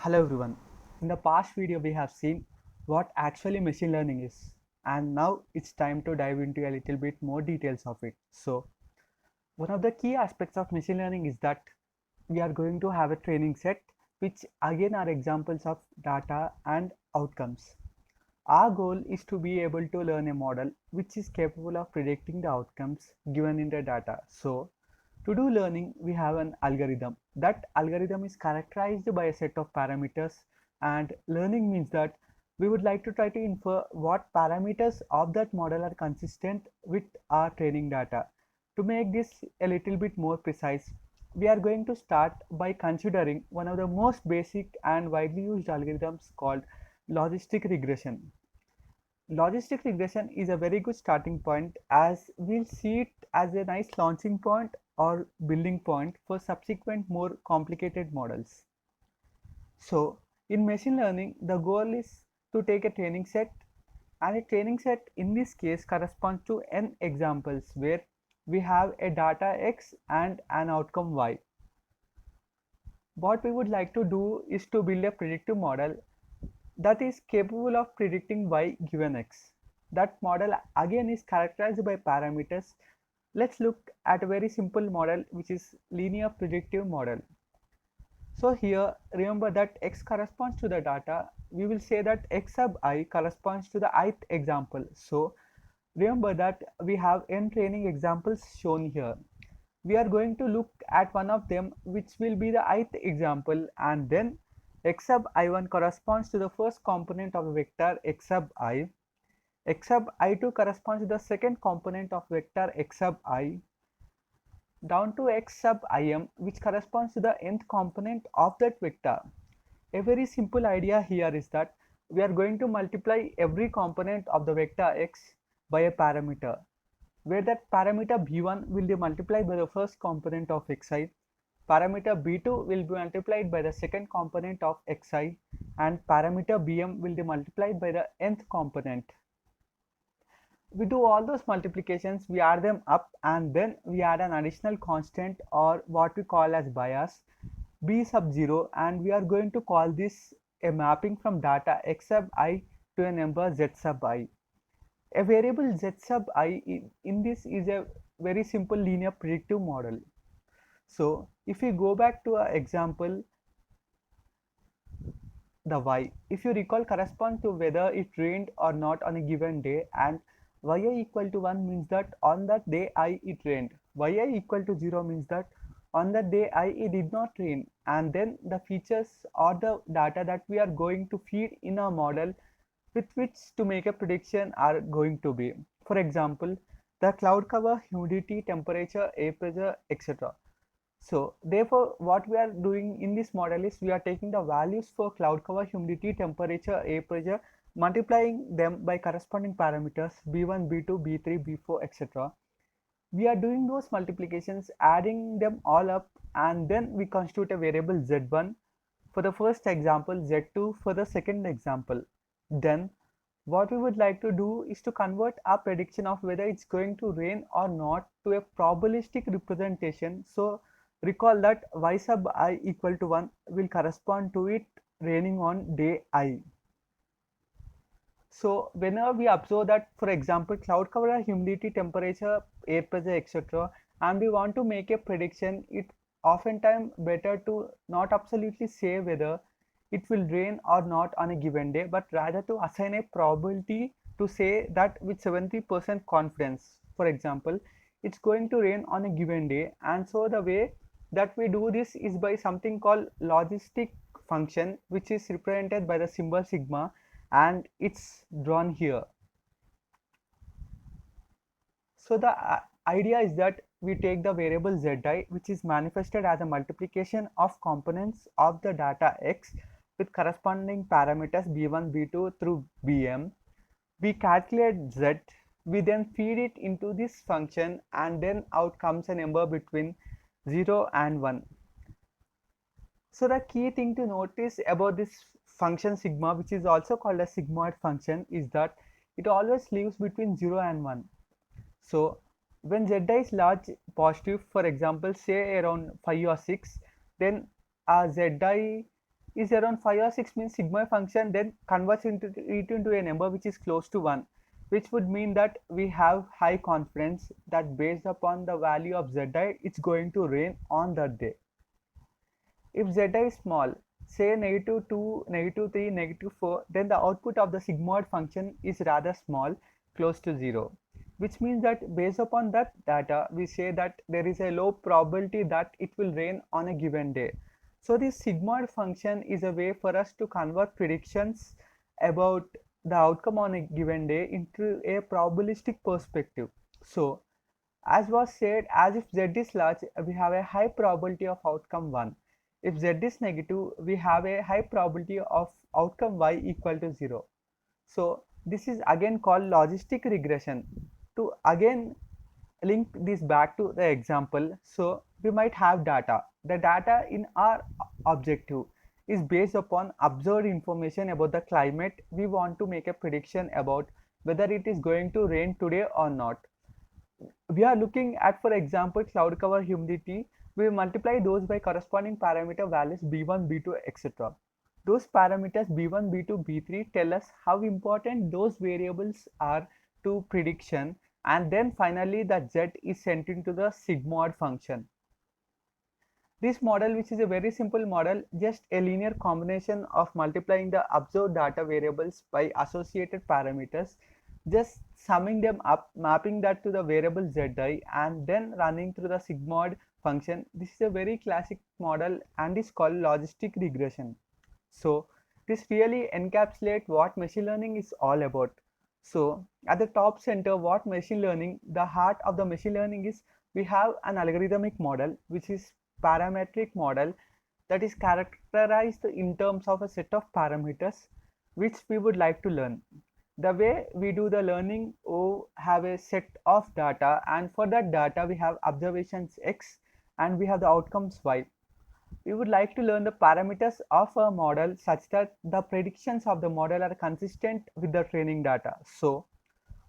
Hello everyone. In the past video we have seen what actually machine learning is, and now it's time to dive into a little bit more details of it. So one of the key aspects of machine learning is that we are going to have a training set which again are examples of data and outcomes. Our goal is to be able to learn a model which is capable of predicting the outcomes given in the data. So to do learning, we have an algorithm. That algorithm is characterized by a set of parameters, and learning means that we would like to try to infer what parameters of that model are consistent with our training data. To make this a little bit more precise, we are going to start by considering one of the most basic and widely used algorithms called logistic regression. Logistic regression is a very good starting point as we'll see it as a nice launching point or building point for subsequent more complicated models. So in machine learning, the goal is to take a training set, and a training set in this case corresponds to n examples where we have a data x and an outcome y. What we would like to do is to build a predictive model that is capable of predicting y given x. That model again is characterized by parameters. Let's look at a very simple model which is linear predictive model. So here remember that x corresponds to the data. We will say that x sub I corresponds to the ith example. So remember that we have n training examples shown here. We are going to look at one of them which will be the ith example, and then x sub I1 corresponds to the first component of a vector x sub I, x sub I2 corresponds to the second component of vector x sub I, down to x sub Im which corresponds to the nth component of that vector. A very simple idea here is that we are going to multiply every component of the vector x by a parameter, where that parameter b1 will be multiplied by the first component of xi, parameter b2 will be multiplied by the second component of xi, and parameter bm will be multiplied by the nth component. We do all those multiplications, we add them up, and then we add an additional constant or what we call as bias b sub 0, and we are going to call this a mapping from data x sub I to a number z sub I. A variable z sub I in this is a very simple linear predictive model. So if we go back to our example, the y, if you recall, correspond to whether it rained or not on a given day, and yi equal to 1 means that on that day I it rained. Yi equal to 0 means that on that day I it did not rain, and then the features or the data that we are going to feed in our model with which to make a prediction are going to be, for example, the cloud cover, humidity, temperature, air pressure, etc. So therefore what we are doing in this model is we are taking the values for cloud cover, humidity, temperature, air pressure, multiplying them by corresponding parameters b1, b2, b3, b4, etc. We are doing those multiplications, adding them all up, and then we constitute a variable z1 for the first example, z2 for the second example. Then what we would like to do is to convert our prediction of whether it's going to rain or not to a probabilistic representation. So recall that y sub I equal to 1 will correspond to it raining on day I. So whenever we observe that, for example, cloud cover, humidity, temperature, air pressure, etc., and we want to make a prediction, it oftentimes better to not absolutely say whether it will rain or not on a given day, but rather to assign a probability to say that with 70% confidence. For example, it's going to rain on a given day, and so the way that we do this is by something called logistic function, which is represented by the symbol sigma, and it's drawn here. So the idea is that we take the variable zi, which is manifested as a multiplication of components of the data x with corresponding parameters b1, b2 through bm. We calculate z, we then feed it into this function, and then out comes a number between 0 and 1. So the key thing to notice about this function sigma, which is also called a sigmoid function, is that it always lives between 0 and 1. So when zi is large positive, for example say around 5 or 6, then zi is around 5 or 6 means sigmoid function then converts it into a number which is close to 1, which would mean that we have high confidence that based upon the value of zi it's going to rain on that day. If zi is small, say -2, -3, -4, then the output of the sigmoid function is rather small, close to 0, which means that based upon that data, we say that there is a low probability that it will rain on a given day. So this sigmoid function is a way for us to convert predictions about the outcome on a given day into a probabilistic perspective. So as was said, as if z is large, we have a high probability of outcome 1. If z is negative, we have a high probability of outcome y equal to 0. So this is again called logistic regression. To again link this back to the example, so we might have data. The data in our objective is based upon observed information about the climate. We want to make a prediction about whether it is going to rain today or not. We are looking at, for example, cloud cover, humidity. We multiply those by corresponding parameter values b1, b2, etc. Those parameters b1, b2, b3 tell us how important those variables are to prediction, and then finally the z is sent into the sigmoid function. This model, which is a very simple model, just a linear combination of multiplying the observed data variables by associated parameters, just summing them up, mapping that to the variable zi, and then running through the sigmoid function. This is a very classic model and is called logistic regression. So this really encapsulates what machine learning is all about. So at the top center, what machine learning, the heart of the machine learning is, we have an algorithmic model which is parametric model that is characterized in terms of a set of parameters which we would like to learn. The way we do the learning, we have a set of data, and for that data we have observations x and we have the outcomes y. We would like to learn the parameters of a model such that the predictions of the model are consistent with the training data. So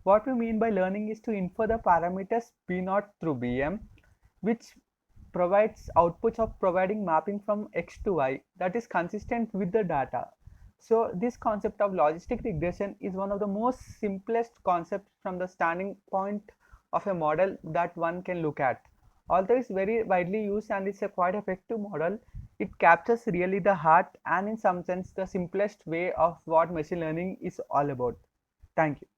what we mean by learning is to infer the parameters b0 through bm, which provides outputs of providing mapping from x to y that is consistent with the data. So this concept of logistic regression is one of the most simplest concepts from the standing point of a model that one can look at. Although it's very widely used and it's a quite effective model, it captures really the heart and in some sense the simplest way of what machine learning is all about. Thank you.